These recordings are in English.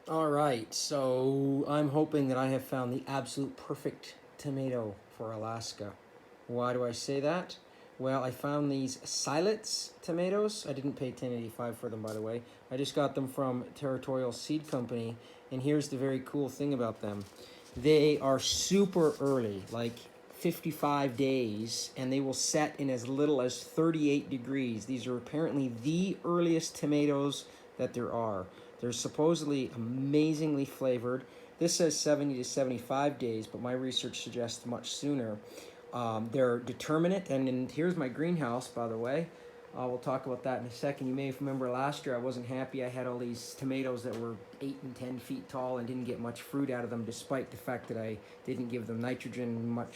All right, so I'm hoping that I have found the absolute perfect tomato for Alaska. Why do I say that? Well, I found these Siletz tomatoes. I didn't pay $10.85 for them, by the way. I just got them from Territorial Seed Company, and here's the very cool thing about them. They are super early, like 55 days, and they will set in as little as 38 degrees. These are apparently the earliest tomatoes that there are. They're supposedly amazingly flavored. This says 70 to 75 days, but my research suggests much sooner. They're determinate, and here's my greenhouse, by the way. We'll talk about that in a second. You may remember last year I wasn't happy. I had all these tomatoes that were 8 and 10 feet tall and didn't get much fruit out of them, despite the fact that I didn't give them nitrogen much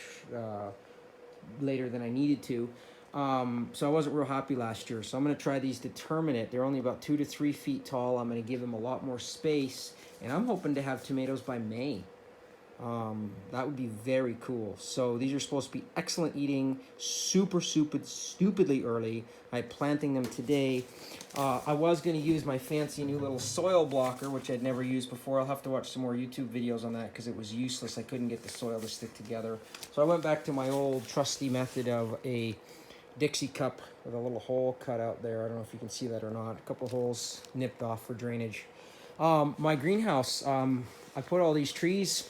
later than I needed to. So I wasn't real happy last year. So I'm going to try these determinate. They're only about 2 to 3 feet tall. I'm going to give them a lot more space, and I'm hoping to have tomatoes by May. That would be very cool. So these are supposed to be excellent eating, stupidly early. I'm planting them today. I was going to use my fancy new little soil blocker, which I'd never used before. I'll have to watch some more YouTube videos on that because it was useless. I couldn't get the soil to stick together. So I went back to my old trusty method of a Dixie cup with a little hole cut out there. I don't know if you can see that or not. A couple holes nipped off for drainage. My greenhouse, I put all these trees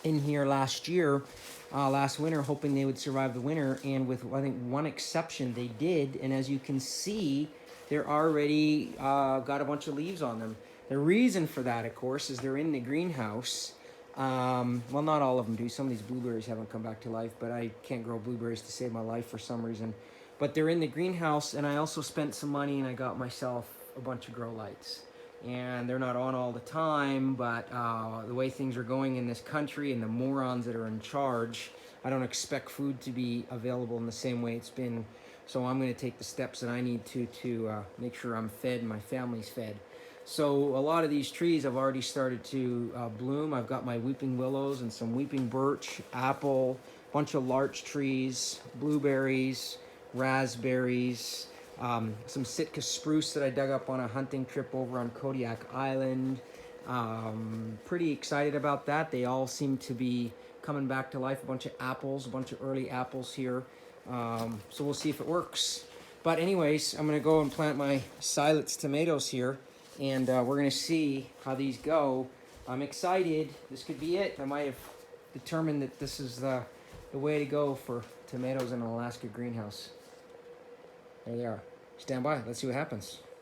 in here last winter, hoping they would survive the winter, and with I think one exception, they did. And as you can see, they're already got a bunch of leaves on them. The reason for that, of course, is they're in the greenhouse. Well, not all of them do. Some of these blueberries haven't come back to life, but I can't grow blueberries to save my life for some reason. But they're in the greenhouse, and I also spent some money, and I got myself a bunch of grow lights. And they're not on all the time, but the way things are going in this country and the morons that are in charge, I don't expect food to be available in the same way it's been. So I'm going to take the steps that I need to make sure I'm fed and my family's fed. So a lot of these trees have already started to bloom. I've got my weeping willows and some weeping birch, apple, bunch of larch trees, blueberries, raspberries, some Sitka spruce that I dug up on a hunting trip over on Kodiak Island. Pretty excited about that. They all seem to be coming back to life. A bunch of apples, a bunch of early apples here. So we'll see if it works. But anyways, I'm going to go and plant my Siletz tomatoes here, and we're going to see how these go. I'm excited. This could be it. I might have determined that this is the way to go for tomatoes in an Alaska greenhouse. There they are. Stand by. Let's see what happens.